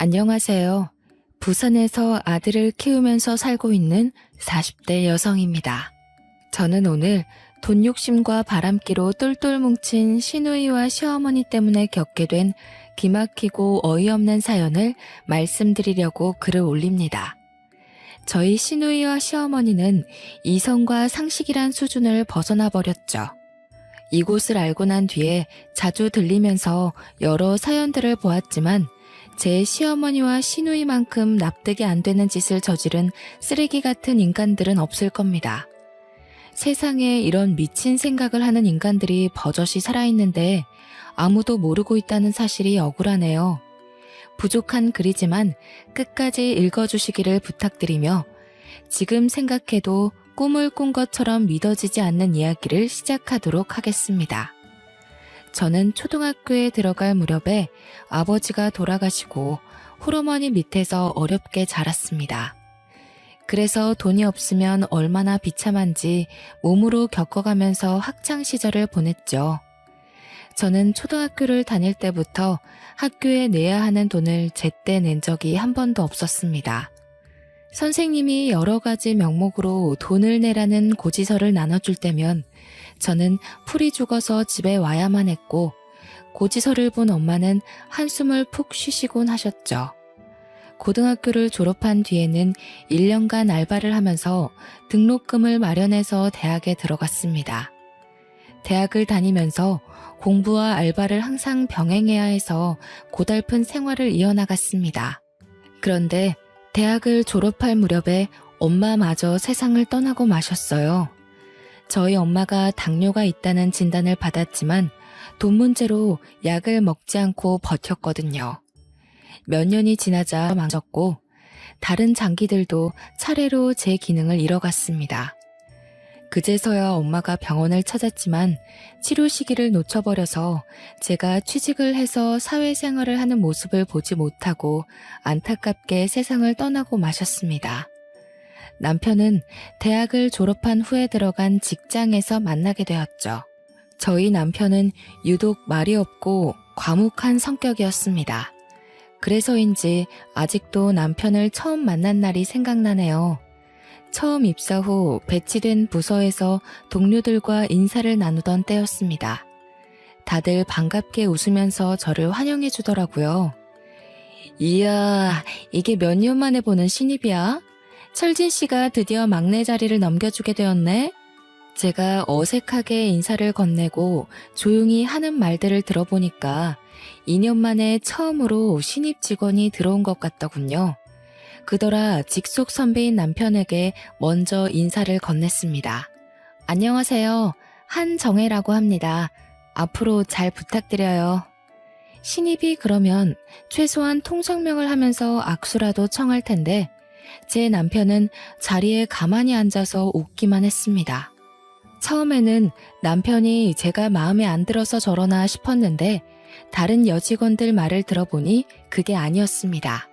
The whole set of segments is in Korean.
안녕하세요. 부산에서 아들을 키우면서 살고 있는 40대 여성입니다. 저는 오늘 돈 욕심과 바람기로 똘똘 뭉친 시누이와 시어머니 때문에 겪게 된 기막히고 어이없는 사연을 말씀드리려고 글을 올립니다. 저희 시누이와 시어머니는 이성과 상식이란 수준을 벗어나 버렸죠. 이곳을 알고 난 뒤에 자주 들리면서 여러 사연들을 보았지만 제 시어머니와 시누이만큼 납득이 안 되는 짓을 저지른 쓰레기 같은 인간들은 없을 겁니다. 세상에 이런 미친 생각을 하는 인간들이 버젓이 살아있는데 아무도 모르고 있다는 사실이 억울하네요. 부족한 글이지만 끝까지 읽어주시기를 부탁드리며 지금 생각해도 꿈을 꾼 것처럼 믿어지지 않는 이야기를 시작하도록 하겠습니다. 저는 초등학교에 들어갈 무렵에 아버지가 돌아가시고 홀어머니 밑에서 어렵게 자랐습니다. 그래서 돈이 없으면 얼마나 비참한지 몸으로 겪어가면서 학창 시절을 보냈죠. 저는 초등학교를 다닐 때부터 학교에 내야 하는 돈을 제때 낸 적이 한 번도 없었습니다. 선생님이 여러 가지 명목으로 돈을 내라는 고지서를 나눠줄 때면 저는 풀이 죽어서 집에 와야만 했고 고지서를 본 엄마는 한숨을 푹 쉬시곤 하셨죠. 고등학교를 졸업한 뒤에는 1년간 알바를 하면서 등록금을 마련해서 대학에 들어갔습니다. 대학을 다니면서 공부와 알바를 항상 병행해야 해서 고달픈 생활을 이어나갔습니다. 그런데 대학을 졸업할 무렵에 엄마마저 세상을 떠나고 마셨어요. 저희 엄마가 당뇨가 있다는 진단을 받았지만 돈 문제로 약을 먹지 않고 버텼거든요. 몇 년이 지나자 망쳤고 다른 장기들도 차례로 제 기능을 잃어갔습니다. 그제서야 엄마가 병원을 찾았지만 치료 시기를 놓쳐버려서 제가 취직을 해서 사회생활을 하는 모습을 보지 못하고 안타깝게 세상을 떠나고 마셨습니다. 남편은 대학을 졸업한 후에 들어간 직장에서 만나게 되었죠. 저희 남편은 유독 말이 없고 과묵한 성격이었습니다. 그래서인지 아직도 남편을 처음 만난 날이 생각나네요. 처음 입사 후 배치된 부서에서 동료들과 인사를 나누던 때였습니다. 다들 반갑게 웃으면서 저를 환영해 주더라고요. 이야, 이게 몇 년 만에 보는 신입이야? 철진 씨가 드디어 막내 자리를 넘겨주게 되었네? 제가 어색하게 인사를 건네고 조용히 하는 말들을 들어보니까 2년 만에 처음으로 신입 직원이 들어온 것 같더군요. 그더라 직속 선배인 남편에게 먼저 인사를 건넸습니다. 안녕하세요. 한정혜라고 합니다. 앞으로 잘 부탁드려요. 신입이 그러면 최소한 통성명을 하면서 악수라도 청할 텐데 제 남편은 자리에 가만히 앉아서 웃기만 했습니다. 처음에는 남편이 제가 마음에 안 들어서 저러나 싶었는데 다른 여직원들 말을 들어보니 그게 아니었습니다.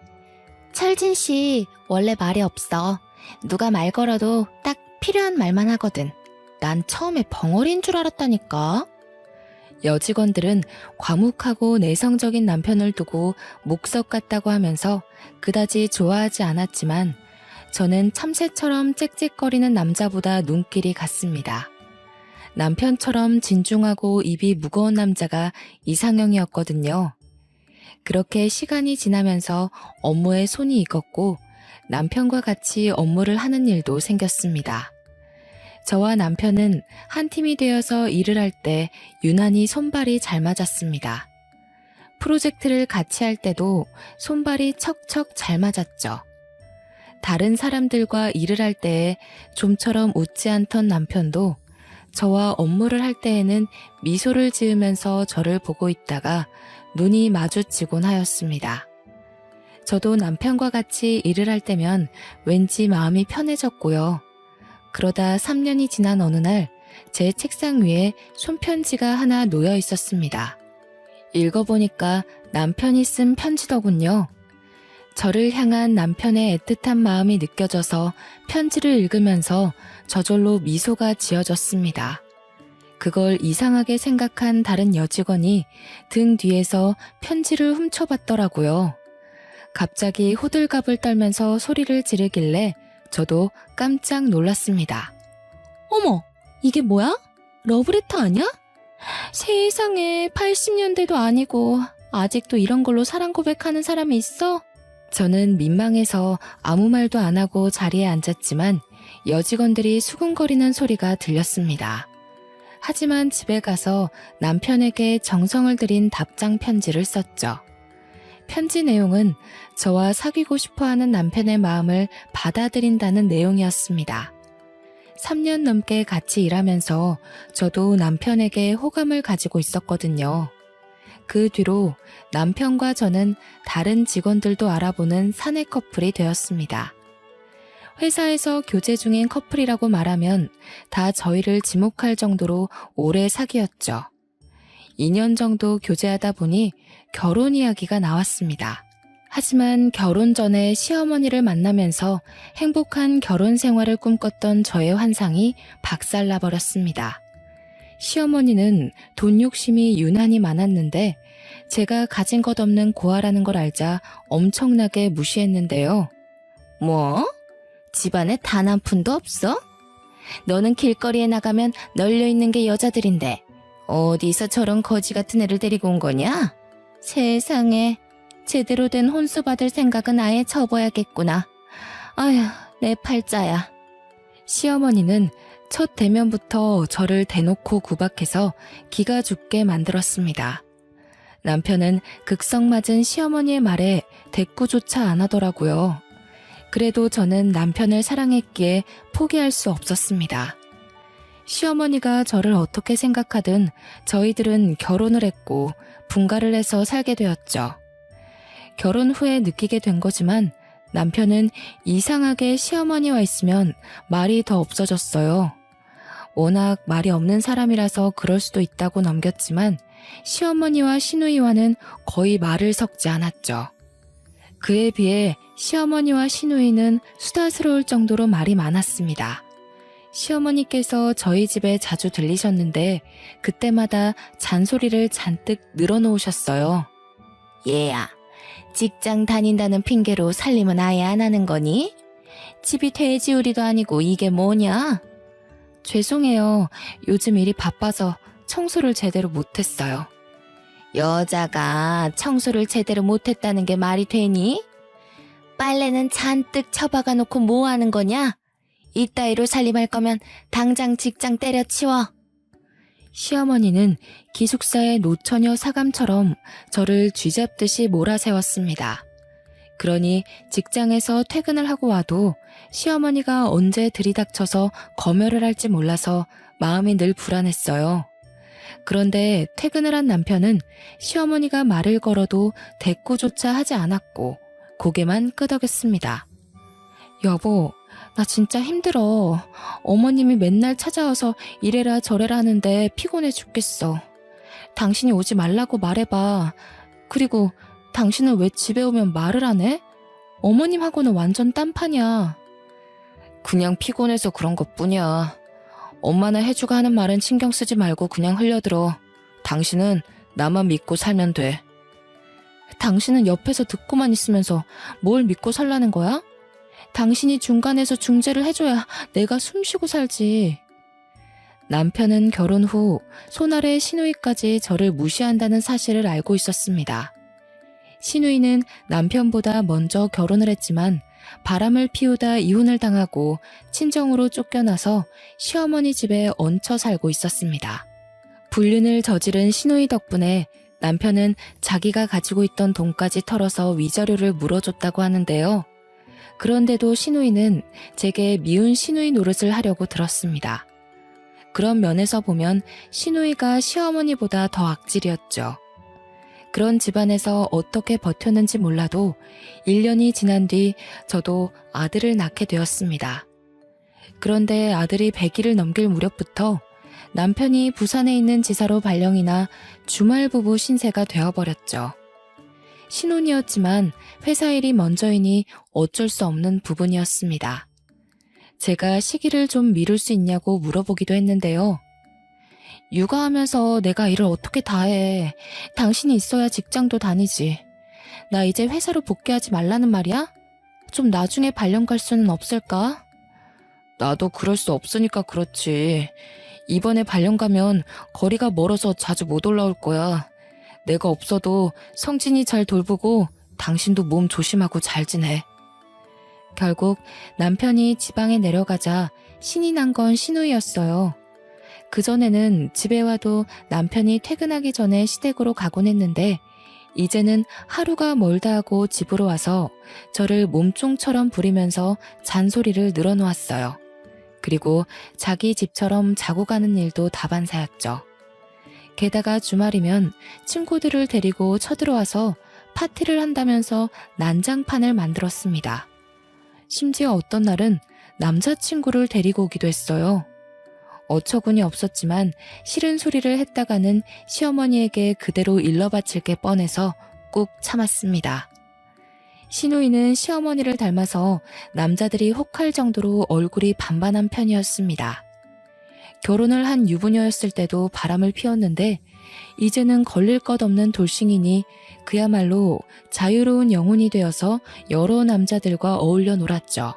철진 씨, 원래 말이 없어. 누가 말 걸어도 딱 필요한 말만 하거든. 난 처음에 벙어리인 줄 알았다니까. 여직원들은 과묵하고 내성적인 남편을 두고 목석 같다고 하면서 그다지 좋아하지 않았지만 저는 참새처럼 짹짹거리는 남자보다 눈길이 갔습니다. 남편처럼 진중하고 입이 무거운 남자가 이상형이었거든요. 그렇게 시간이 지나면서 업무에 손이 익었고 남편과 같이 업무를 하는 일도 생겼습니다. 저와 남편은 한 팀이 되어서 일을 할 때 유난히 손발이 잘 맞았습니다. 프로젝트를 같이 할 때도 손발이 척척 잘 맞았죠. 다른 사람들과 일을 할 때에 좀처럼 웃지 않던 남편도 저와 업무를 할 때에는 미소를 지으면서 저를 보고 있다가 눈이 마주치곤 하였습니다. 저도 남편과 같이 일을 할 때면 왠지 마음이 편해졌고요. 그러다 3년이 지난 어느 날 제 책상 위에 손편지가 하나 놓여 있었습니다. 읽어보니까 남편이 쓴 편지더군요. 저를 향한 남편의 애틋한 마음이 느껴져서 편지를 읽으면서 저절로 미소가 지어졌습니다. 그걸 이상하게 생각한 다른 여직원이 등 뒤에서 편지를 훔쳐봤더라고요. 갑자기 호들갑을 떨면서 소리를 지르길래 저도 깜짝 놀랐습니다. 어머, 이게 뭐야? 러브레터 아니야? 세상에, 80년대도 아니고 아직도 이런 걸로 사랑 고백하는 사람이 있어? 저는 민망해서 아무 말도 안 하고 자리에 앉았지만 여직원들이 수군거리는 소리가 들렸습니다. 하지만 집에 가서 남편에게 정성을 들인 답장 편지를 썼죠. 편지 내용은 저와 사귀고 싶어하는 남편의 마음을 받아들인다는 내용이었습니다. 3년 넘게 같이 일하면서 저도 남편에게 호감을 가지고 있었거든요. 그 뒤로 남편과 저는 다른 직원들도 알아보는 사내 커플이 되었습니다. 회사에서 교제 중인 커플이라고 말하면 다 저희를 지목할 정도로 오래 사귀었죠. 2년 정도 교제하다 보니 결혼 이야기가 나왔습니다. 하지만 결혼 전에 시어머니를 만나면서 행복한 결혼 생활을 꿈꿨던 저의 환상이 박살나버렸습니다. 시어머니는 돈 욕심이 유난히 많았는데 제가 가진 것 없는 고아라는 걸 알자 엄청나게 무시했는데요. 뭐? 집안에 단 한 푼도 없어? 너는 길거리에 나가면 널려있는 게 여자들인데 어디서 저런 거지 같은 애를 데리고 온 거냐? 세상에, 제대로 된 혼수 받을 생각은 아예 접어야겠구나. 아휴, 내 팔자야. 시어머니는 첫 대면부터 저를 대놓고 구박해서 기가 죽게 만들었습니다. 남편은 극성맞은 시어머니의 말에 대꾸조차 안 하더라고요. 그래도 저는 남편을 사랑했기에 포기할 수 없었습니다. 시어머니가 저를 어떻게 생각하든 저희들은 결혼을 했고 분가를 해서 살게 되었죠. 결혼 후에 느끼게 된 거지만 남편은 이상하게 시어머니와 있으면 말이 더 없어졌어요. 워낙 말이 없는 사람이라서 그럴 수도 있다고 넘겼지만 시어머니와 시누이와는 거의 말을 섞지 않았죠. 그에 비해 시어머니와 시누이는 수다스러울 정도로 말이 많았습니다. 시어머니께서 저희 집에 자주 들리셨는데 그때마다 잔소리를 잔뜩 늘어놓으셨어요. 얘야, 직장 다닌다는 핑계로 살림은 아예 안 하는 거니? 집이 돼지우리도 아니고 이게 뭐냐? 죄송해요. 요즘 일이 바빠서 청소를 제대로 못했어요. 여자가 청소를 제대로 못했다는 게 말이 되니? 빨래는 잔뜩 처박아 놓고 뭐 하는 거냐? 이따위로 살림할 거면 당장 직장 때려치워. 시어머니는 기숙사의 노처녀 사감처럼 저를 쥐잡듯이 몰아세웠습니다. 그러니 직장에서 퇴근을 하고 와도 시어머니가 언제 들이닥쳐서 검열을 할지 몰라서 마음이 늘 불안했어요. 그런데 퇴근을 한 남편은 시어머니가 말을 걸어도 대꾸조차 하지 않았고 고개만 끄덕였습니다. 여보, 나 진짜 힘들어. 어머님이 맨날 찾아와서 이래라 저래라 하는데 피곤해 죽겠어. 당신이 오지 말라고 말해봐. 그리고 당신은 왜 집에 오면 말을 안 해? 어머님하고는 완전 딴판이야. 그냥 피곤해서 그런 것뿐이야. 엄마나 해주가 하는 말은 신경 쓰지 말고 그냥 흘려들어. 당신은 나만 믿고 살면 돼. 당신은 옆에서 듣고만 있으면서 뭘 믿고 살라는 거야? 당신이 중간에서 중재를 해줘야 내가 숨 쉬고 살지. 남편은 결혼 후 손아래 시누이까지 저를 무시한다는 사실을 알고 있었습니다. 시누이는 남편보다 먼저 결혼을 했지만 바람을 피우다 이혼을 당하고 친정으로 쫓겨나서 시어머니 집에 얹혀 살고 있었습니다. 불륜을 저지른 시누이 덕분에 남편은 자기가 가지고 있던 돈까지 털어서 위자료를 물어줬다고 하는데요. 그런데도 시누이는 제게 미운 시누이 노릇을 하려고 들었습니다. 그런 면에서 보면 시누이가 시어머니보다 더 악질이었죠. 그런 집안에서 어떻게 버텼는지 몰라도 1년이 지난 뒤 저도 아들을 낳게 되었습니다. 그런데 아들이 100일을 넘길 무렵부터 남편이 부산에 있는 지사로 발령이나 주말 부부 신세가 되어버렸죠. 신혼이었지만 회사 일이 먼저이니 어쩔 수 없는 부분이었습니다. 제가 시기를 좀 미룰 수 있냐고 물어보기도 했는데요. 육아하면서 내가 일을 어떻게 다 해. 당신이 있어야 직장도 다니지. 나 이제 회사로 복귀하지 말라는 말이야? 좀 나중에 발령 갈 수는 없을까? 나도 그럴 수 없으니까 그렇지. 이번에 발령 가면 거리가 멀어서 자주 못 올라올 거야. 내가 없어도 성진이 잘 돌보고 당신도 몸 조심하고 잘 지내. 결국 남편이 지방에 내려가자 신이 난 건 신우이였어요. 그전에는 집에 와도 남편이 퇴근하기 전에 시댁으로 가곤 했는데 이제는 하루가 멀다 하고 집으로 와서 저를 몸종처럼 부리면서 잔소리를 늘어놓았어요. 그리고 자기 집처럼 자고 가는 일도 다반사였죠. 게다가 주말이면 친구들을 데리고 쳐들어와서 파티를 한다면서 난장판을 만들었습니다. 심지어 어떤 날은 남자친구를 데리고 오기도 했어요. 어처구니 없었지만 싫은 소리를 했다가는 시어머니에게 그대로 일러바칠 게 뻔해서 꾹 참았습니다. 시누이는 시어머니를 닮아서 남자들이 혹할 정도로 얼굴이 반반한 편이었습니다. 결혼을 한 유부녀였을 때도 바람을 피웠는데 이제는 걸릴 것 없는 돌싱이니 그야말로 자유로운 영혼이 되어서 여러 남자들과 어울려 놀았죠.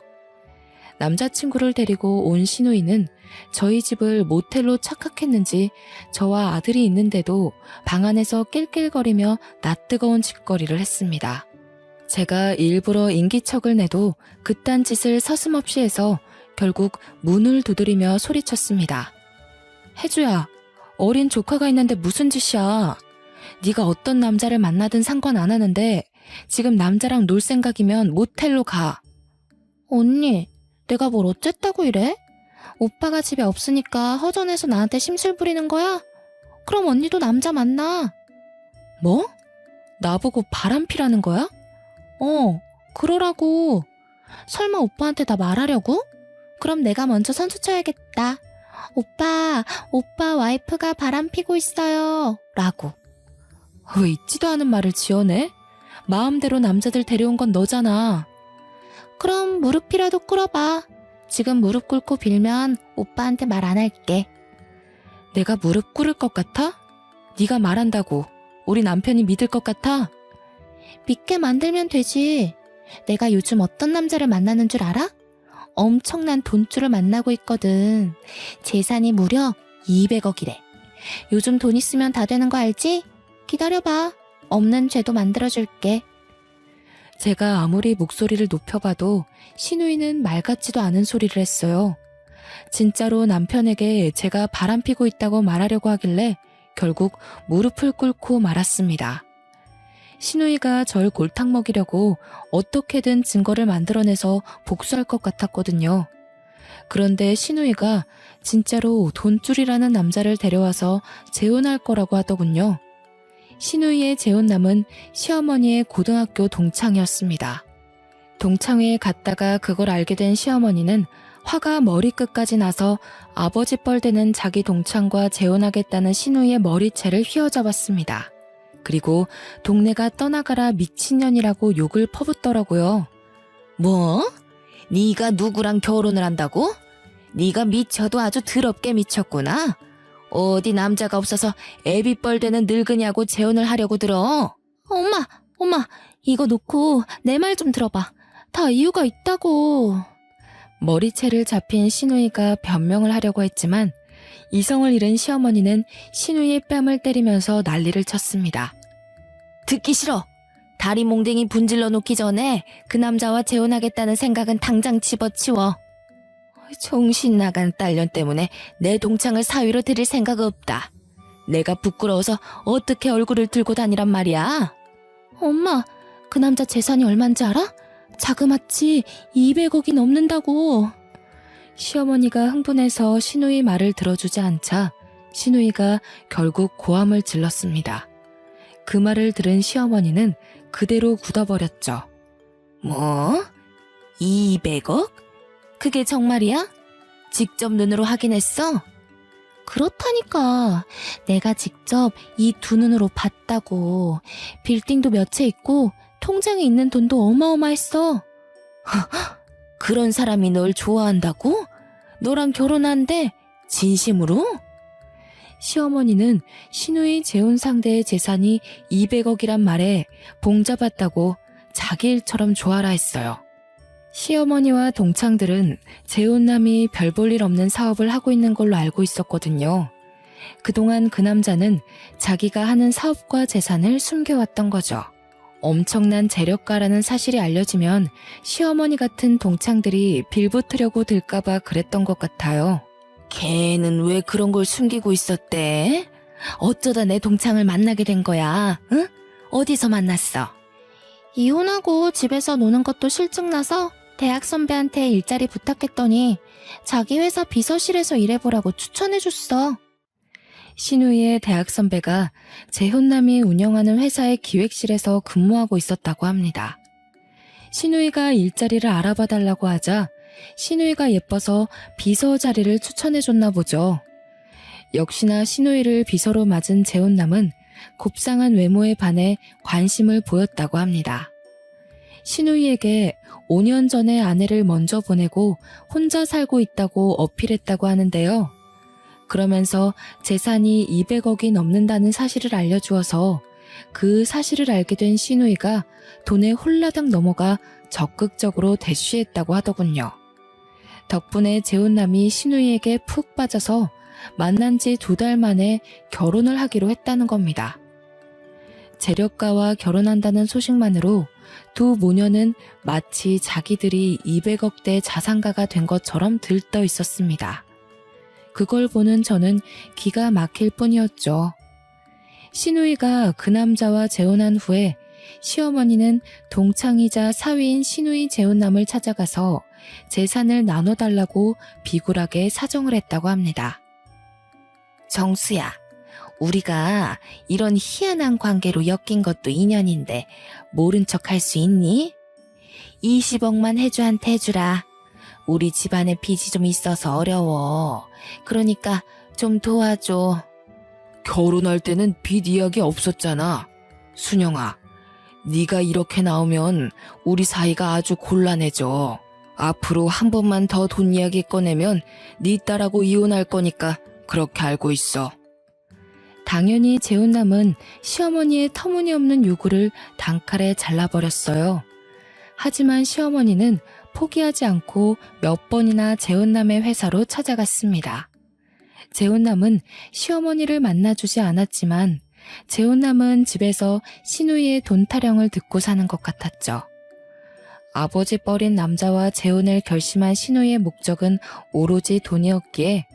남자친구를 데리고 온 시누이는 저희 집을 모텔로 착각했는지 저와 아들이 있는데도 방 안에서 낄낄거리며 낯뜨거운 짓거리를 했습니다. 제가 일부러 인기척을 내도 그딴 짓을 서슴없이 해서 결국 문을 두드리며 소리쳤습니다. 혜주야, 어린 조카가 있는데 무슨 짓이야. 네가 어떤 남자를 만나든 상관 안 하는데 지금 남자랑 놀 생각이면 모텔로 가. 언니, 내가 뭘 어쨌다고 이래? 오빠가 집에 없으니까 허전해서 나한테 심술 부리는 거야? 그럼 언니도 남자 만나. 뭐? 나보고 바람피라는 거야? 그러라고. 설마 오빠한테 다 말하려고? 그럼 내가 먼저 선수 쳐야겠다. 오빠 와이프가 바람피고 있어요. 라고. 왜 있지도 않은 말을 지어내? 마음대로 남자들 데려온 건 너잖아. 그럼 무릎이라도 꿇어봐. 지금 무릎 꿇고 빌면 오빠한테 말 안 할게. 내가 무릎 꿇을 것 같아? 네가 말한다고 우리 남편이 믿을 것 같아? 믿게 만들면 되지. 내가 요즘 어떤 남자를 만나는 줄 알아? 엄청난 돈줄을 만나고 있거든. 재산이 무려 200억이래. 요즘 돈 있으면 다 되는 거 알지? 기다려봐. 없는 죄도 만들어줄게. 제가 아무리 목소리를 높여봐도 시누이는 말 같지도 않은 소리를 했어요. 진짜로 남편에게 제가 바람피고 있다고 말하려고 하길래 결국 무릎을 꿇고 말았습니다. 시누이가 절 골탕 먹이려고 어떻게든 증거를 만들어내서 복수할 것 같았거든요. 그런데 시누이가 진짜로 돈줄이라는 남자를 데려와서 재혼할 거라고 하더군요. 시누이의 재혼남은 시어머니의 고등학교 동창이었습니다. 동창회에 갔다가 그걸 알게 된 시어머니는 화가 머리끝까지 나서 아버지 뻘되는 자기 동창과 재혼하겠다는 시누이의 머리채를 휘어잡았습니다. 그리고 동네가 떠나가라 미친년이라고 욕을 퍼붓더라고요. 뭐? 네가 누구랑 결혼을 한다고? 네가 미쳐도 아주 더럽게 미쳤구나. 어디 남자가 없어서 애비뻘되는 늙은이하고 재혼을 하려고 들어. 엄마, 이거 놓고 내 말 좀 들어봐. 다 이유가 있다고. 머리채를 잡힌 시누이가 변명을 하려고 했지만 이성을 잃은 시어머니는 시누이의 뺨을 때리면서 난리를 쳤습니다. 듣기 싫어. 다리 몽댕이 분질러 놓기 전에 그 남자와 재혼하겠다는 생각은 당장 집어치워. 정신 나간 딸년 때문에 내 동창을 사위로 들일 생각 없다. 내가 부끄러워서 어떻게 얼굴을 들고 다니란 말이야. 엄마, 그 남자 재산이 얼만지 알아? 자그마치 200억이 넘는다고. 시어머니가 흥분해서 시누이 말을 들어주지 않자 시누이가 결국 고함을 질렀습니다. 그 말을 들은 시어머니는 그대로 굳어버렸죠. 뭐? 200억? 그게 정말이야? 직접 눈으로 확인했어? 그렇다니까. 내가 직접 이 두 눈으로 봤다고. 빌딩도 몇 채 있고 통장에 있는 돈도 어마어마했어. 그런 사람이 널 좋아한다고? 너랑 결혼한대? 진심으로? 시어머니는 시누이 재혼 상대의 재산이 200억이란 말에 봉잡았다고 자기 일처럼 좋아라 했어요. 시어머니와 동창들은 재혼남이 별 볼 일 없는 사업을 하고 있는 걸로 알고 있었거든요. 그동안 그 남자는 자기가 하는 사업과 재산을 숨겨왔던 거죠. 엄청난 재력가라는 사실이 알려지면 시어머니 같은 동창들이 빌붙으려고 들까봐 그랬던 것 같아요. 걔는 왜 그런 걸 숨기고 있었대? 어쩌다 내 동창을 만나게 된 거야? 응? 어디서 만났어? 이혼하고 집에서 노는 것도 실증나서 대학 선배한테 일자리 부탁했더니 자기 회사 비서실에서 일해보라고 추천해줬어. 시누이의 대학 선배가 재혼남이 운영하는 회사의 기획실에서 근무하고 있었다고 합니다. 시누이가 일자리를 알아봐 달라고 하자 시누이가 예뻐서 비서 자리를 추천해줬나 보죠. 역시나 시누이를 비서로 맞은 재혼남은 곱상한 외모에 반해 관심을 보였다고 합니다. 시누이에게 5년 전에 아내를 먼저 보내고 혼자 살고 있다고 어필했다고 하는데요. 그러면서 재산이 200억이 넘는다는 사실을 알려주어서 그 사실을 알게 된 시누이가 돈에 홀라당 넘어가 적극적으로 대쉬했다고 하더군요. 덕분에 재혼남이 시누이에게 푹 빠져서 만난 지 2달 만에 결혼을 하기로 했다는 겁니다. 재력가와 결혼한다는 소식만으로 두 모녀는 마치 자기들이 200억대 자산가가 된 것처럼 들떠 있었습니다. 그걸 보는 저는 기가 막힐 뿐이었죠. 시누이가 그 남자와 재혼한 후에 시어머니는 동창이자 사위인 시누이 재혼남을 찾아가서 재산을 나눠달라고 비굴하게 사정을 했다고 합니다. 정수야, 우리가 이런 희한한 관계로 엮인 것도 인연인데 모른 척 할 수 있니? 20억만 해주한테 해주라. 우리 집안에 빚이 좀 있어서 어려워. 그러니까 좀 도와줘. 결혼할 때는 빚 이야기 없었잖아. 순영아, 네가 이렇게 나오면 우리 사이가 아주 곤란해져. 앞으로 한 번만 더 돈 이야기 꺼내면 네 딸하고 이혼할 거니까 그렇게 알고 있어. 당연히 재혼남은 시어머니의 터무니없는 요구를 단칼에 잘라버렸어요. 하지만 시어머니는 포기하지 않고 몇 번이나 재혼남의 회사로 찾아갔습니다. 재혼남은 시어머니를 만나주지 않았지만 재혼남은 집에서 시누이의 돈 타령을 듣고 사는 것 같았죠. 아버지 뻘인 남자와 재혼을 결심한 시누이의 목적은 오로지 돈이었기에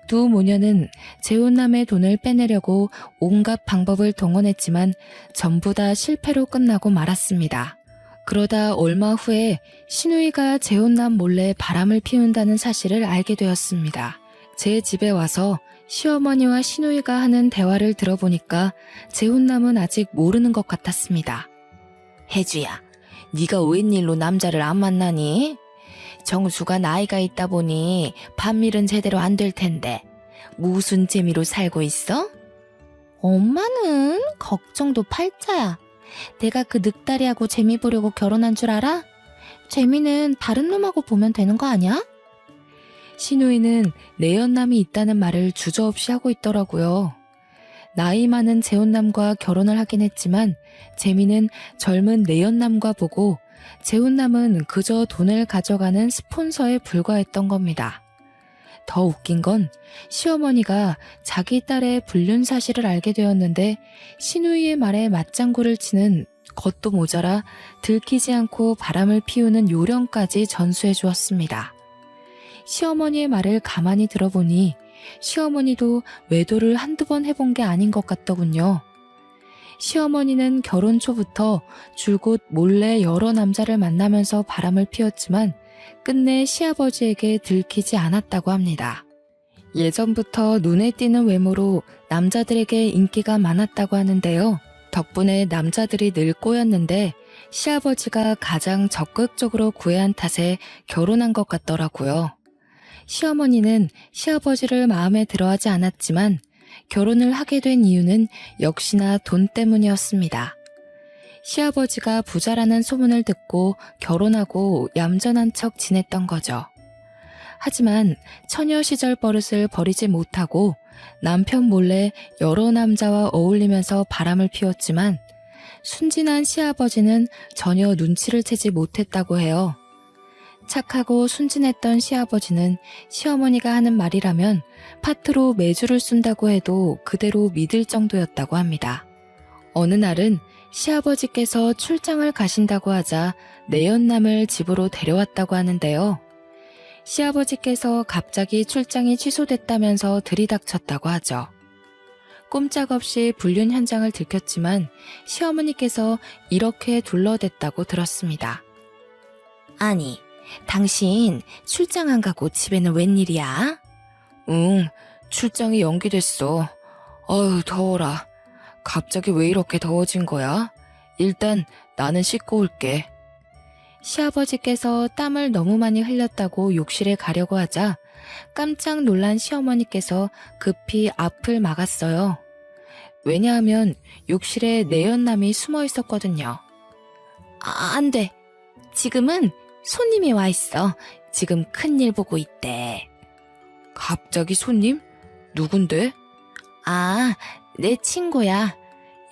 두 모녀는 재혼남의 돈을 빼내려고 온갖 방법을 동원했지만 전부 다 실패로 끝나고 말았습니다. 그러다 얼마 후에 시누이가 재혼남 몰래 바람을 피운다는 사실을 알게 되었습니다. 제 집에 와서 시어머니와 시누이가 하는 대화를 들어보니까 재혼남은 아직 모르는 것 같았습니다. 혜주야, 네가 웬일로 남자를 안 만나니? 정수가 나이가 있다 보니 반밀은 제대로 안 될 텐데 무슨 재미로 살고 있어? 엄마는 걱정도 팔자야. 내가 그 늑다리하고 재미 보려고 결혼한 줄 알아? 재미는 다른 놈하고 보면 되는 거 아니야? 시누이는 내연남이 있다는 말을 주저없이 하고 있더라고요. 나이 많은 재혼남과 결혼을 하긴 했지만 재미는 젊은 내연남과 보고 재혼남은 그저 돈을 가져가는 스폰서에 불과했던 겁니다. 더 웃긴 건 시어머니가 자기 딸의 불륜 사실을 알게 되었는데 시누이의 말에 맞장구를 치는 것도 모자라 들키지 않고 바람을 피우는 요령까지 전수해 주었습니다. 시어머니의 말을 가만히 들어보니 시어머니도 외도를 한두 번 해본 게 아닌 것 같더군요. 시어머니는 결혼 초부터 줄곧 몰래 여러 남자를 만나면서 바람을 피웠지만 끝내 시아버지에게 들키지 않았다고 합니다. 예전부터 눈에 띄는 외모로 남자들에게 인기가 많았다고 하는데요. 덕분에 남자들이 늘 꼬였는데 시아버지가 가장 적극적으로 구애한 탓에 결혼한 것 같더라고요. 시어머니는 시아버지를 마음에 들어하지 않았지만 결혼을 하게 된 이유는 역시나 돈 때문이었습니다. 시아버지가 부자라는 소문을 듣고 결혼하고 얌전한 척 지냈던 거죠. 하지만 처녀 시절 버릇을 버리지 못하고 남편 몰래 여러 남자와 어울리면서 바람을 피웠지만 순진한 시아버지는 전혀 눈치를 채지 못했다고 해요. 착하고 순진했던 시아버지는 시어머니가 하는 말이라면 파트로 매주를 쓴다고 해도 그대로 믿을 정도였다고 합니다. 어느 날은 시아버지께서 출장을 가신다고 하자 내연남을 집으로 데려왔다고 하는데요. 시아버지께서 갑자기 출장이 취소됐다면서 들이닥쳤다고 하죠. 꼼짝없이 불륜 현장을 들켰지만 시어머니께서 이렇게 둘러댔다고 들었습니다. 아니, 당신 출장 안 가고 집에는 웬일이야? 응, 출장이 연기됐어. 어휴, 더워라. 갑자기 왜 이렇게 더워진 거야? 일단 나는 씻고 올게. 시아버지께서 땀을 너무 많이 흘렸다고 욕실에 가려고 하자 깜짝 놀란 시어머니께서 급히 앞을 막았어요. 왜냐하면 욕실에 내연남이 숨어 있었거든요. 안 돼. 지금은 손님이 와 있어. 지금 큰일 보고 있대. 갑자기 손님? 누군데? 아, 내 친구야.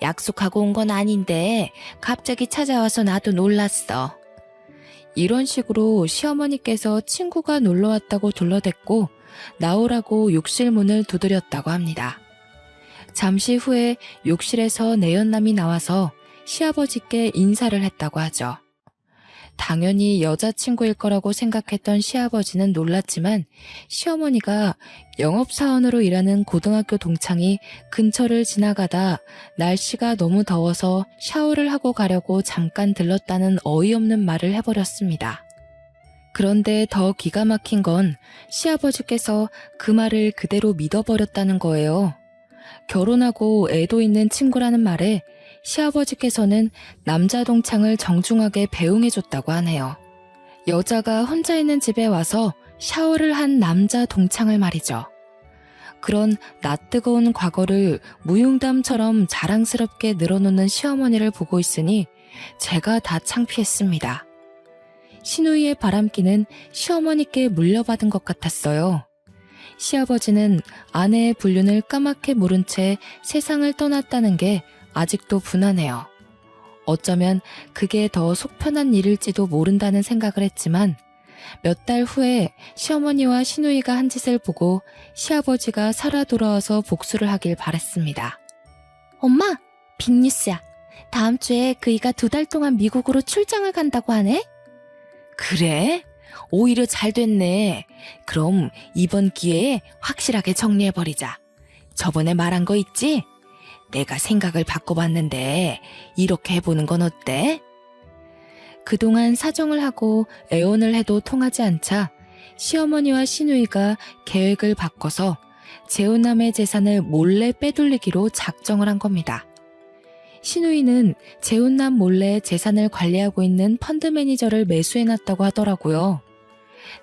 약속하고 온 건 아닌데 갑자기 찾아와서 나도 놀랐어. 이런 식으로 시어머니께서 친구가 놀러 왔다고 둘러댔고 나오라고 욕실 문을 두드렸다고 합니다. 잠시 후에 욕실에서 내연남이 나와서 시아버지께 인사를 했다고 하죠. 당연히 여자친구일 거라고 생각했던 시아버지는 놀랐지만 시어머니가 영업사원으로 일하는 고등학교 동창이 근처를 지나가다 날씨가 너무 더워서 샤워를 하고 가려고 잠깐 들렀다는 어이없는 말을 해버렸습니다. 그런데 더 기가 막힌 건 시아버지께서 그 말을 그대로 믿어버렸다는 거예요. 결혼하고 애도 있는 친구라는 말에 시아버지께서는 남자 동창을 정중하게 배웅해줬다고 하네요. 여자가 혼자 있는 집에 와서 샤워를 한 남자 동창을 말이죠. 그런 낯뜨거운 과거를 무용담처럼 자랑스럽게 늘어놓는 시어머니를 보고 있으니 제가 다 창피했습니다. 시누이의 바람기는 시어머니께 물려받은 것 같았어요. 시아버지는 아내의 불륜을 까맣게 모른 채 세상을 떠났다는 게 아직도 분하네요. 어쩌면 그게 더 속편한 일일지도 모른다는 생각을 했지만 몇 달 후에 시어머니와 시누이가 한 짓을 보고 시아버지가 살아 돌아와서 복수를 하길 바랬습니다. 엄마, 빅뉴스야. 다음 주에 그이가 2달 동안 미국으로 출장을 간다고 하네? 그래? 오히려 잘 됐네. 그럼 이번 기회에 확실하게 정리해버리자. 저번에 말한 거 있지? 내가 생각을 바꿔봤는데 이렇게 해보는 건 어때? 그동안 사정을 하고 애원을 해도 통하지 않자 시어머니와 시누이가 계획을 바꿔서 재혼남의 재산을 몰래 빼돌리기로 작정을 한 겁니다. 시누이는 재혼남 몰래 재산을 관리하고 있는 펀드 매니저를 매수해놨다고 하더라고요.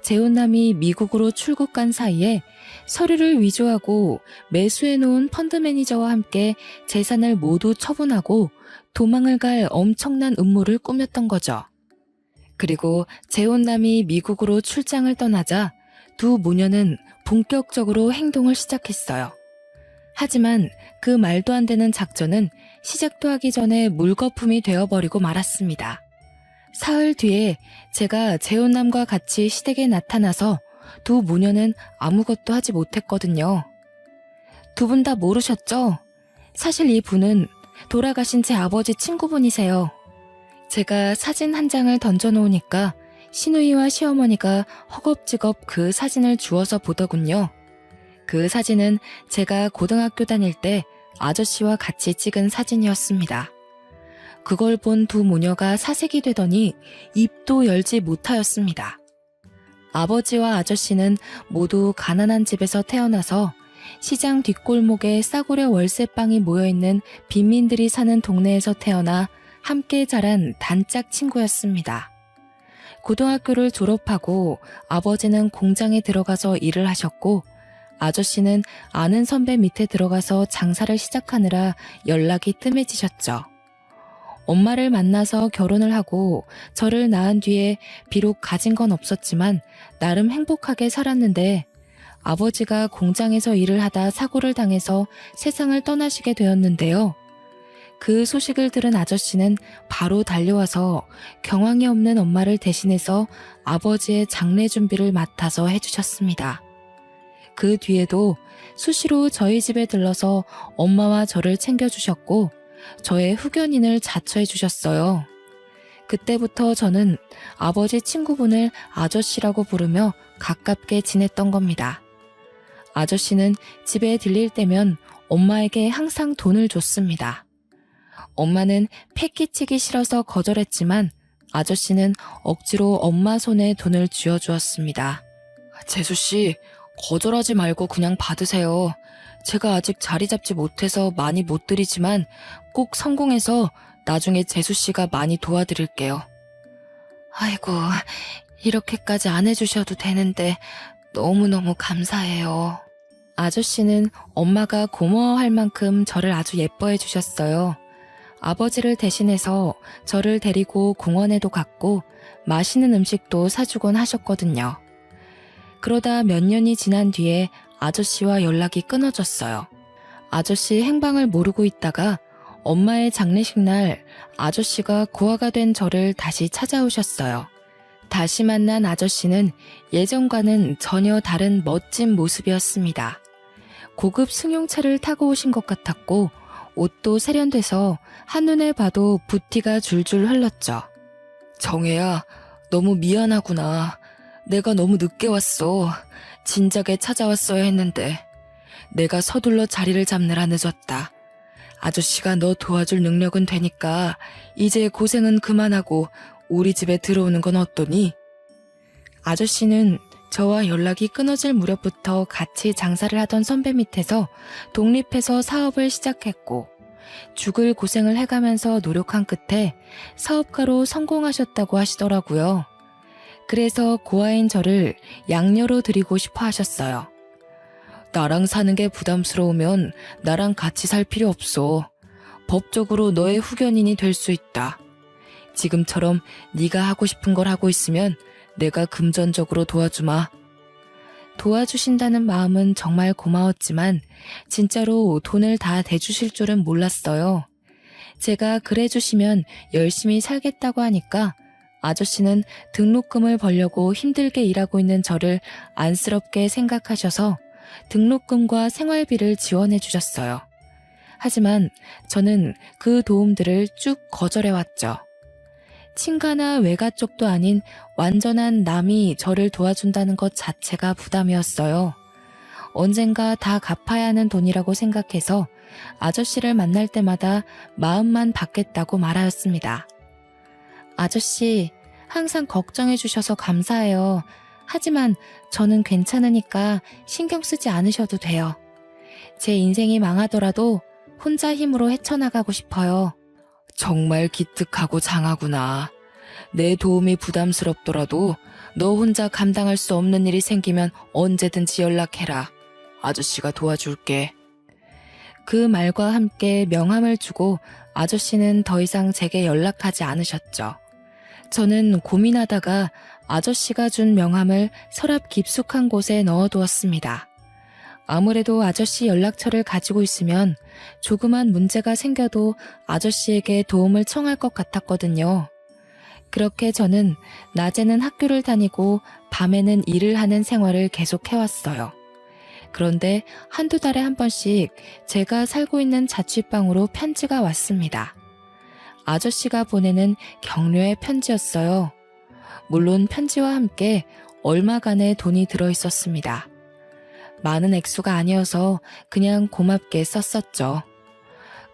재혼남이 미국으로 출국 간 사이에 서류를 위조하고 매수해놓은 펀드 매니저와 함께 재산을 모두 처분하고 도망을 갈 엄청난 음모를 꾸몄던 거죠. 그리고 재혼남이 미국으로 출장을 떠나자 두 모녀는 본격적으로 행동을 시작했어요. 하지만 그 말도 안 되는 작전은 시작도 하기 전에 물거품이 되어버리고 말았습니다. 사흘 뒤에 제가 재혼남과 같이 시댁에 나타나서 두 모녀는 아무것도 하지 못했거든요. 두 분 다 모르셨죠? 사실 이 분은 돌아가신 제 아버지 친구분이세요. 제가 사진 한 장을 던져놓으니까 시누이와 시어머니가 허겁지겁 그 사진을 주워서 보더군요. 그 사진은 제가 고등학교 다닐 때 아저씨와 같이 찍은 사진이었습니다. 그걸 본 두 모녀가 사색이 되더니 입도 열지 못하였습니다. 아버지와 아저씨는 모두 가난한 집에서 태어나서 시장 뒷골목에 싸구려 월세방이 모여있는 빈민들이 사는 동네에서 태어나 함께 자란 단짝 친구였습니다. 고등학교를 졸업하고 아버지는 공장에 들어가서 일을 하셨고 아저씨는 아는 선배 밑에 들어가서 장사를 시작하느라 연락이 뜸해지셨죠. 엄마를 만나서 결혼을 하고 저를 낳은 뒤에 비록 가진 건 없었지만 나름 행복하게 살았는데 아버지가 공장에서 일을 하다 사고를 당해서 세상을 떠나시게 되었는데요. 그 소식을 들은 아저씨는 바로 달려와서 경황이 없는 엄마를 대신해서 아버지의 장례 준비를 맡아서 해주셨습니다. 그 뒤에도 수시로 저희 집에 들러서 엄마와 저를 챙겨주셨고 저의 후견인을 자처해 주셨어요. 그때부터 저는 아버지 친구분을 아저씨라고 부르며 가깝게 지냈던 겁니다. 아저씨는 집에 들릴 때면 엄마에게 항상 돈을 줬습니다. 엄마는 패기치기 싫어서 거절했지만 아저씨는 억지로 엄마 손에 돈을 쥐어주었습니다. 재수씨, 거절하지 말고 그냥 받으세요. 제가 아직 자리 잡지 못해서 많이 못 드리지만 꼭 성공해서 나중에 재수씨가 많이 도와드릴게요. 아이고, 이렇게까지 안 해주셔도 되는데 너무너무 감사해요. 아저씨는 엄마가 고마워할 만큼 저를 아주 예뻐해 주셨어요. 아버지를 대신해서 저를 데리고 공원에도 갔고 맛있는 음식도 사주곤 하셨거든요. 그러다 몇 년이 지난 뒤에 아저씨와 연락이 끊어졌어요. 아저씨 행방을 모르고 있다가 엄마의 장례식 날 아저씨가 고아가 된 저를 다시 찾아오셨어요. 다시 만난 아저씨는 예전과는 전혀 다른 멋진 모습이었습니다. 고급 승용차를 타고 오신 것 같았고 옷도 세련돼서 한눈에 봐도 붓티가 줄줄 흘렀죠. 정혜야, 너무 미안하구나. 내가 너무 늦게 왔어. 진작에 찾아왔어야 했는데 내가 서둘러 자리를 잡느라 늦었다. 아저씨가 너 도와줄 능력은 되니까 이제 고생은 그만하고 우리 집에 들어오는 건 어떠니? 아저씨는 저와 연락이 끊어질 무렵부터 같이 장사를 하던 선배 밑에서 독립해서 사업을 시작했고 죽을 고생을 해가면서 노력한 끝에 사업가로 성공하셨다고 하시더라고요. 그래서 고아인 저를 양녀로 드리고 싶어 하셨어요. 나랑 사는 게 부담스러우면 나랑 같이 살 필요 없어. 법적으로 너의 후견인이 될 수 있다. 지금처럼 네가 하고 싶은 걸 하고 있으면 내가 금전적으로 도와주마. 도와주신다는 마음은 정말 고마웠지만 진짜로 돈을 다 대주실 줄은 몰랐어요. 제가 그래 주시면 열심히 살겠다고 하니까 아저씨는 등록금을 벌려고 힘들게 일하고 있는 저를 안쓰럽게 생각하셔서 등록금과 생활비를 지원해 주셨어요. 하지만 저는 그 도움들을 쭉 거절해왔죠. 친가나 외가 쪽도 아닌 완전한 남이 저를 도와준다는 것 자체가 부담이었어요. 언젠가 다 갚아야 하는 돈이라고 생각해서 아저씨를 만날 때마다 마음만 받겠다고 말하였습니다. 아저씨, 항상 걱정해 주셔서 감사해요. 하지만 저는 괜찮으니까 신경 쓰지 않으셔도 돼요. 제 인생이 망하더라도 혼자 힘으로 헤쳐나가고 싶어요. 정말 기특하고 장하구나. 내 도움이 부담스럽더라도 너 혼자 감당할 수 없는 일이 생기면 언제든지 연락해라. 아저씨가 도와줄게. 그 말과 함께 명함을 주고 아저씨는 더 이상 제게 연락하지 않으셨죠. 저는 고민하다가 아저씨가 준 명함을 서랍 깊숙한 곳에 넣어두었습니다. 아무래도 아저씨 연락처를 가지고 있으면 조그만 문제가 생겨도 아저씨에게 도움을 청할 것 같았거든요. 그렇게 저는 낮에는 학교를 다니고 밤에는 일을 하는 생활을 계속해왔어요. 그런데 한두 달에 한 번씩 제가 살고 있는 자취방으로 편지가 왔습니다. 아저씨가 보내는 격려의 편지였어요. 물론 편지와 함께 얼마간의 돈이 들어있었습니다. 많은 액수가 아니어서 그냥 고맙게 썼었죠.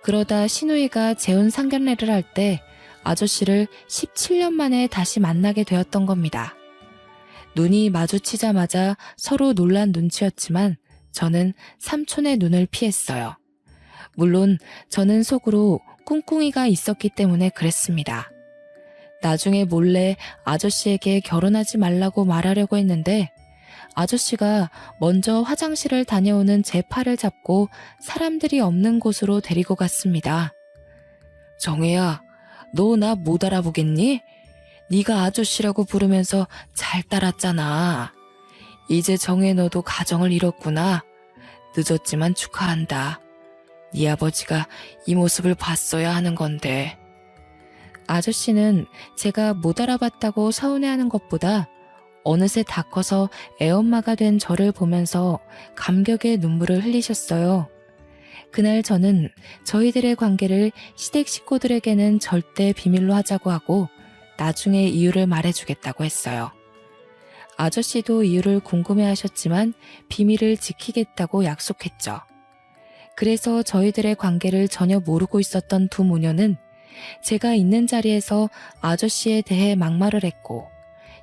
그러다 신우이가 재혼 상견례를 할 때 아저씨를 17년 만에 다시 만나게 되었던 겁니다. 눈이 마주치자마자 서로 놀란 눈치였지만 저는 삼촌의 눈을 피했어요. 물론 저는 속으로 꿍꿍이가 있었기 때문에 그랬습니다. 나중에 몰래 아저씨에게 결혼하지 말라고 말하려고 했는데 아저씨가 먼저 화장실을 다녀오는 제 팔을 잡고 사람들이 없는 곳으로 데리고 갔습니다. 정혜야, 너 나 못 알아보겠니? 네가 아저씨라고 부르면서 잘 따랐잖아. 이제 정혜 너도 가정을 잃었구나. 늦었지만 축하한다. 네 아버지가 이 모습을 봤어야 하는 건데. 아저씨는 제가 못 알아봤다고 서운해하는 것보다 어느새 다 커서 애엄마가 된 저를 보면서 감격의 눈물을 흘리셨어요. 그날 저는 저희들의 관계를 시댁 식구들에게는 절대 비밀로 하자고 하고 나중에 이유를 말해주겠다고 했어요. 아저씨도 이유를 궁금해하셨지만 비밀을 지키겠다고 약속했죠. 그래서 저희들의 관계를 전혀 모르고 있었던 두 모녀는 제가 있는 자리에서 아저씨에 대해 막말을 했고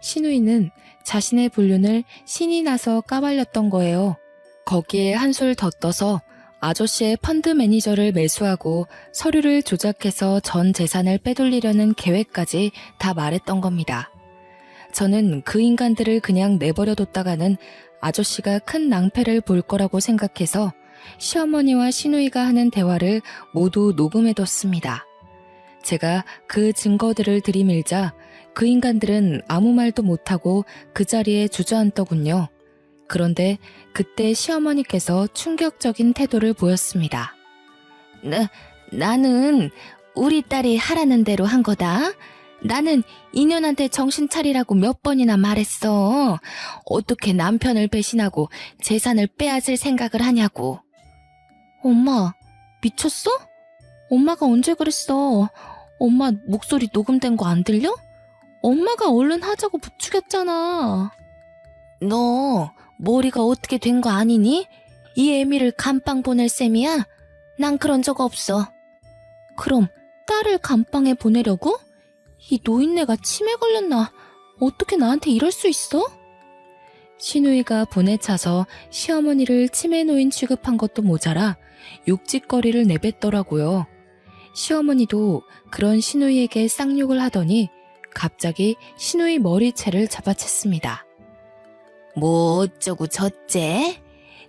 신우이는 자신의 불륜을 신이 나서 까발렸던 거예요. 거기에 한술 더 떠서 아저씨의 펀드 매니저를 매수하고 서류를 조작해서 전 재산을 빼돌리려는 계획까지 다 말했던 겁니다. 저는 그 인간들을 그냥 내버려뒀다가는 아저씨가 큰 낭패를 볼 거라고 생각해서 시어머니와 시누이가 하는 대화를 모두 녹음해뒀습니다. 제가 그 증거들을 들이밀자 그 인간들은 아무 말도 못하고 그 자리에 주저앉더군요. 그런데 그때 시어머니께서 충격적인 태도를 보였습니다. 나는 우리 딸이 하라는 대로 한 거다. 나는 인연한테 정신 차리라고 몇 번이나 말했어. 어떻게 남편을 배신하고 재산을 빼앗을 생각을 하냐고. 엄마, 미쳤어? 엄마가 언제 그랬어? 엄마 목소리 녹음된 거 안 들려? 엄마가 얼른 하자고 부추겼잖아. 너 머리가 어떻게 된 거 아니니? 이 애미를 감방 보낼 셈이야? 난 그런 적 없어. 그럼 딸을 감방에 보내려고? 이 노인네가 치매 걸렸나? 어떻게 나한테 이럴 수 있어? 시누이가 분에 차서 시어머니를 치매 노인 취급한 것도 모자라 욕짓거리를 내뱉더라고요. 시어머니도 그런 시누이에게 쌍욕을 하더니 갑자기 시누이 머리채를 잡아챘습니다. 뭐 어쩌고 저째?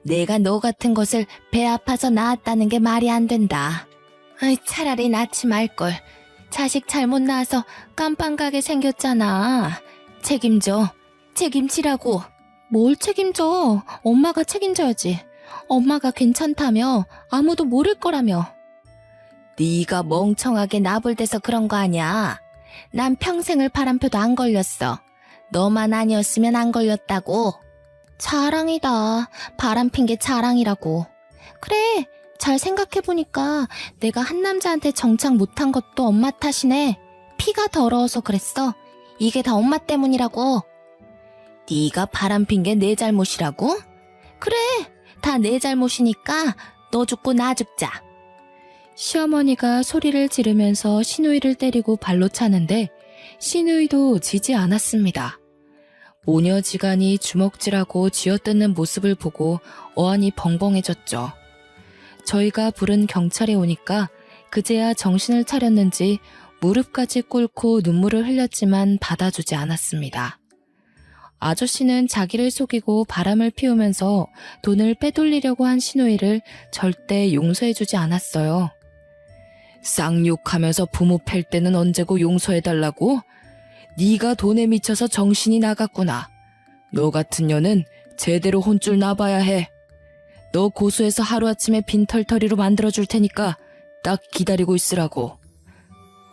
내가 너 같은 것을 배 아파서 낳았다는 게 말이 안 된다. 차라리 낳지 말걸. 자식 잘못 낳아서 깜빵 가게 생겼잖아. 책임져. 책임지라고. 뭘 책임져? 엄마가 책임져야지. 엄마가 괜찮다며 아무도 모를 거라며. 네가 멍청하게 나불대서 그런 거 아니야. 난 평생을 바람펴도 안 걸렸어. 너만 아니었으면 안 걸렸다고. 자랑이다. 바람핀 게 자랑이라고. 그래, 잘 생각해보니까 내가 한 남자한테 정착 못한 것도 엄마 탓이네. 피가 더러워서 그랬어. 이게 다 엄마 때문이라고. 네가 바람핀 게 내 잘못이라고? 그래, 다 내 잘못이니까 너 죽고 나 죽자. 시어머니가 소리를 지르면서 시누이를 때리고 발로 차는데 시누이도 지지 않았습니다. 모녀지간이 주먹질하고 쥐어뜯는 모습을 보고 어안이 벙벙해졌죠. 저희가 부른 경찰이 오니까 그제야 정신을 차렸는지 무릎까지 꿇고 눈물을 흘렸지만 받아주지 않았습니다. 아저씨는 자기를 속이고 바람을 피우면서 돈을 빼돌리려고 한 시누이를 절대 용서해주지 않았어요. 쌍욕하면서 부모 팰 때는 언제고 용서해달라고? 네가 돈에 미쳐서 정신이 나갔구나. 너 같은 년은 제대로 혼쭐 나봐야 해. 너 고소해서 하루아침에 빈털터리로 만들어줄 테니까 딱 기다리고 있으라고.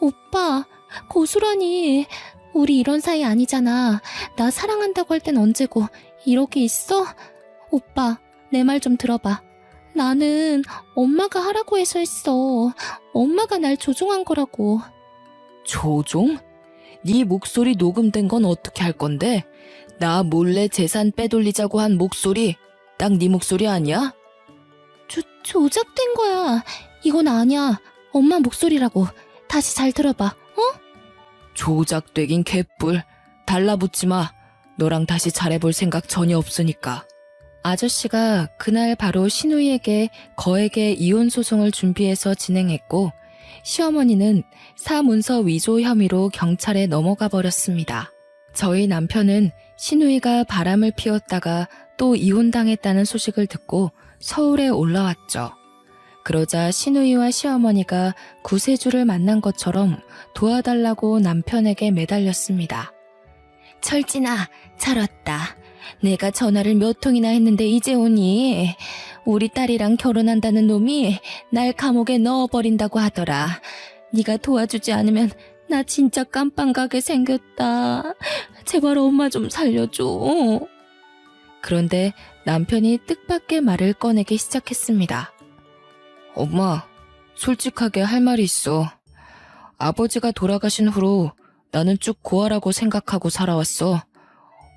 오빠, 고수라니. 우리 이런 사이 아니잖아. 나 사랑한다고 할 땐 언제고 이러기 있어? 오빠, 내 말 좀 들어봐. 나는 엄마가 하라고 해서 했어. 엄마가 날 조종한 거라고. 조종? 네 목소리 녹음된 건 어떻게 할 건데? 나 몰래 재산 빼돌리자고 한 목소리 딱 네 목소리 아니야? 조작된 거야. 이건 아니야. 엄마 목소리라고. 다시 잘 들어봐. 어? 조작되긴 개뿔. 달라붙지 마. 너랑 다시 잘해볼 생각 전혀 없으니까. 아저씨가 그날 바로 시누이에게 거액의 이혼 소송을 준비해서 진행했고 시어머니는 사문서 위조 혐의로 경찰에 넘어가 버렸습니다. 저희 남편은 시누이가 바람을 피웠다가 또 이혼당했다는 소식을 듣고 서울에 올라왔죠. 그러자 시누이와 시어머니가 구세주를 만난 것처럼 도와달라고 남편에게 매달렸습니다. 철진아, 잘 왔다. 내가 전화를 몇 통이나 했는데 이제 오니? 우리 딸이랑 결혼한다는 놈이 날 감옥에 넣어버린다고 하더라. 네가 도와주지 않으면 나 진짜 깜빵 가게 생겼다. 제발 엄마 좀 살려줘. 그런데 남편이 뜻밖의 말을 꺼내기 시작했습니다. 엄마, 솔직하게 할 말이 있어. 아버지가 돌아가신 후로 나는 쭉 고아라고 생각하고 살아왔어.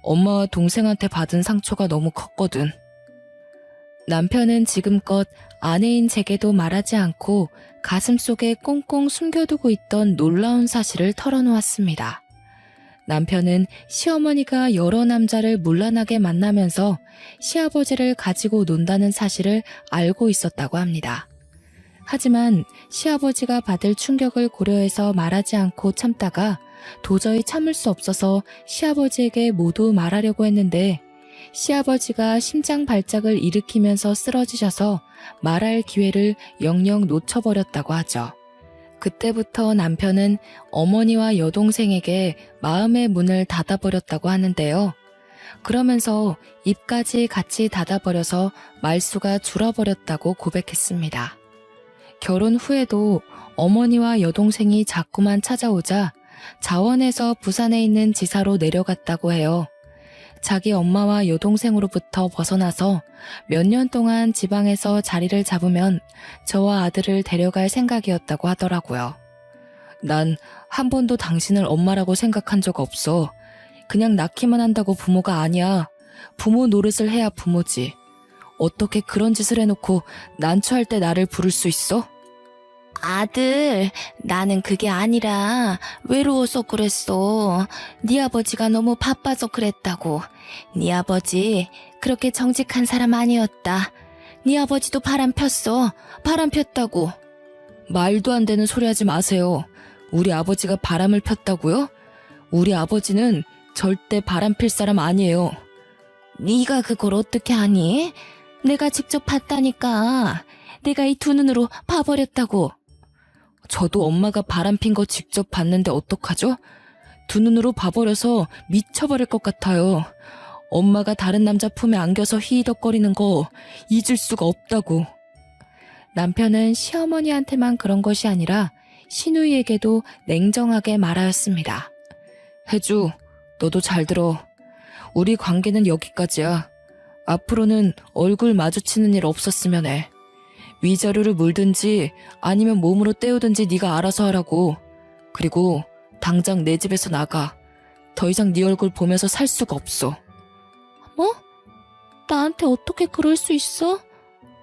엄마와 동생한테 받은 상처가 너무 컸거든. 남편은 지금껏 아내인 제게도 말하지 않고 가슴속에 꽁꽁 숨겨두고 있던 놀라운 사실을 털어놓았습니다. 남편은 시어머니가 여러 남자를 문란하게 만나면서 시아버지를 가지고 논다는 사실을 알고 있었다고 합니다. 하지만 시아버지가 받을 충격을 고려해서 말하지 않고 참다가 도저히 참을 수 없어서 시아버지에게 모두 말하려고 했는데 시아버지가 심장 발작을 일으키면서 쓰러지셔서 말할 기회를 영영 놓쳐버렸다고 하죠. 그때부터 남편은 어머니와 여동생에게 마음의 문을 닫아버렸다고 하는데요. 그러면서 입까지 같이 닫아버려서 말수가 줄어버렸다고 고백했습니다. 결혼 후에도 어머니와 여동생이 자꾸만 찾아오자 자원에서 부산에 있는 지사로 내려갔다고 해요. 자기 엄마와 여동생으로부터 벗어나서 몇 년 동안 지방에서 자리를 잡으면 저와 아들을 데려갈 생각이었다고 하더라고요. 난 한 번도 당신을 엄마라고 생각한 적 없어. 그냥 낳기만 한다고 부모가 아니야. 부모 노릇을 해야 부모지. 어떻게 그런 짓을 해놓고 난처할 때 나를 부를 수 있어? 아들, 나는 그게 아니라 외로워서 그랬어. 네 아버지가 너무 바빠서 그랬다고. 네 아버지 그렇게 정직한 사람 아니었다. 네 아버지도 바람 폈어. 바람 폈다고. 말도 안 되는 소리 하지 마세요. 우리 아버지가 바람을 폈다고요? 우리 아버지는 절대 바람 필 사람 아니에요. 네가 그걸 어떻게 아니? 내가 직접 봤다니까. 내가 이 두 눈으로 봐버렸다고. 저도 엄마가 바람 핀 거 직접 봤는데 어떡하죠? 두 눈으로 봐버려서 미쳐버릴 것 같아요. 엄마가 다른 남자 품에 안겨서 히히덕거리는 거 잊을 수가 없다고. 남편은 시어머니한테만 그런 것이 아니라 시누이에게도 냉정하게 말하였습니다. 혜주, 너도 잘 들어. 우리 관계는 여기까지야. 앞으로는 얼굴 마주치는 일 없었으면 해. 위자료를 물든지 아니면 몸으로 때우든지 네가 알아서 하라고. 그리고 당장 내 집에서 나가. 더 이상 네 얼굴 보면서 살 수가 없어. 뭐? 나한테 어떻게 그럴 수 있어?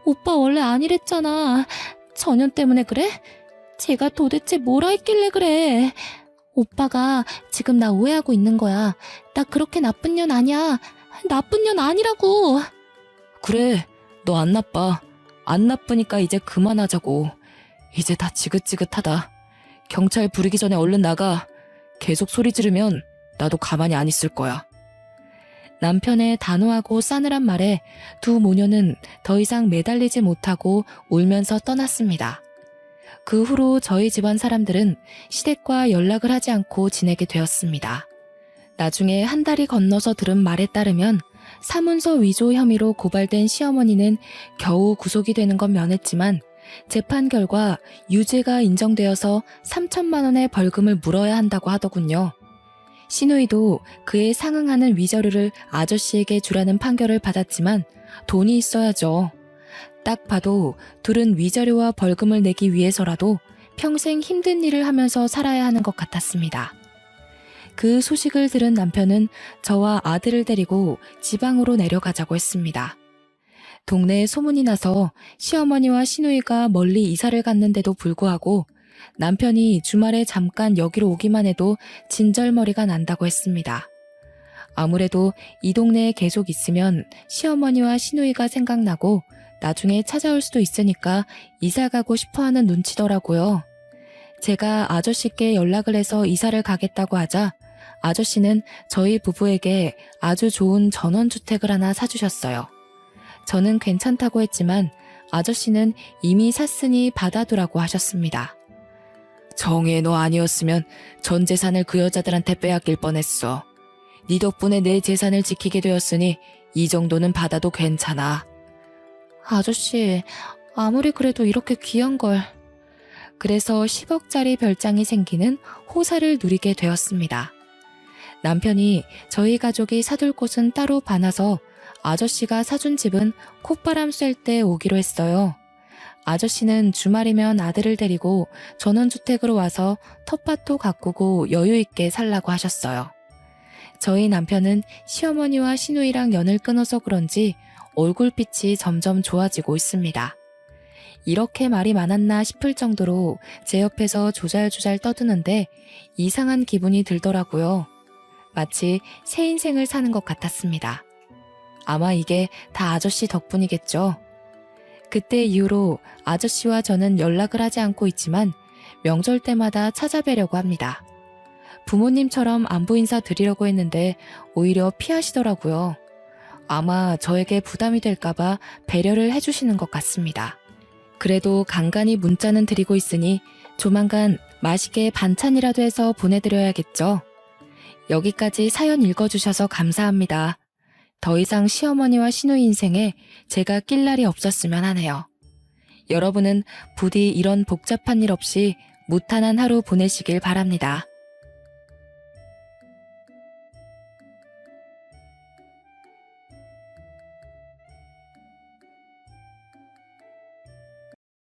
오빠 원래 아니랬잖아. 전현 때문에 그래? 제가 도대체 뭐라 했길래 그래? 오빠가 지금 나 오해하고 있는 거야. 나 그렇게 나쁜 년 아니야. 나쁜 년 아니라고. 그래, 너 안 나빠. 안 나쁘니까 이제 그만하자고. 이제 다 지긋지긋하다. 경찰 부르기 전에 얼른 나가. 계속 소리 지르면 나도 가만히 안 있을 거야. 남편의 단호하고 싸늘한 말에 두 모녀는 더 이상 매달리지 못하고 울면서 떠났습니다. 그 후로 저희 집안 사람들은 시댁과 연락을 하지 않고 지내게 되었습니다. 나중에 한 달이 건너서 들은 말에 따르면 사문서 위조 혐의로 고발된 시어머니는 겨우 구속이 되는 건 면했지만 재판 결과 유죄가 인정되어서 3천만 원의 벌금을 물어야 한다고 하더군요. 시누이도 그에 상응하는 위자료를 아저씨에게 주라는 판결을 받았지만 돈이 있어야죠. 딱 봐도 둘은 위자료와 벌금을 내기 위해서라도 평생 힘든 일을 하면서 살아야 하는 것 같았습니다. 그 소식을 들은 남편은 저와 아들을 데리고 지방으로 내려가자고 했습니다. 동네에 소문이 나서 시어머니와 시누이가 멀리 이사를 갔는데도 불구하고 남편이 주말에 잠깐 여기로 오기만 해도 진절머리가 난다고 했습니다. 아무래도 이 동네에 계속 있으면 시어머니와 시누이가 생각나고 나중에 찾아올 수도 있으니까 이사 가고 싶어하는 눈치더라고요. 제가 아저씨께 연락을 해서 이사를 가겠다고 하자 아저씨는 저희 부부에게 아주 좋은 전원주택을 하나 사주셨어요. 저는 괜찮다고 했지만 아저씨는 이미 샀으니 받아두라고 하셨습니다. 정혜 너 아니었으면 전 재산을 그 여자들한테 빼앗길 뻔했어. 네 덕분에 내 재산을 지키게 되었으니 이 정도는 받아도 괜찮아. 아저씨, 아무리 그래도 이렇게 귀한 걸. 그래서 10억짜리 별장이 생기는 호사를 누리게 되었습니다. 남편이 저희 가족이 사둘 곳은 따로 봐놔서 아저씨가 사준 집은 콧바람 쐴 때 오기로 했어요. 아저씨는 주말이면 아들을 데리고 전원주택으로 와서 텃밭도 가꾸고 여유 있게 살라고 하셨어요. 저희 남편은 시어머니와 시누이랑 연을 끊어서 그런지 얼굴빛이 점점 좋아지고 있습니다. 이렇게 말이 많았나 싶을 정도로 제 옆에서 조잘조잘 떠드는데 이상한 기분이 들더라고요. 마치 새 인생을 사는 것 같았습니다. 아마 이게 다 아저씨 덕분이겠죠. 그때 이후로 아저씨와 저는 연락을 하지 않고 있지만 명절 때마다 찾아뵈려고 합니다. 부모님처럼 안부 인사 드리려고 했는데 오히려 피하시더라고요. 아마 저에게 부담이 될까봐 배려를 해주시는 것 같습니다. 그래도 간간히 문자는 드리고 있으니 조만간 맛있게 반찬이라도 해서 보내드려야겠죠. 여기까지 사연 읽어주셔서 감사합니다. 더 이상 시어머니와 시누이 인생에 제가 낄 날이 없었으면 하네요. 여러분은 부디 이런 복잡한 일 없이 무탄한 하루 보내시길 바랍니다.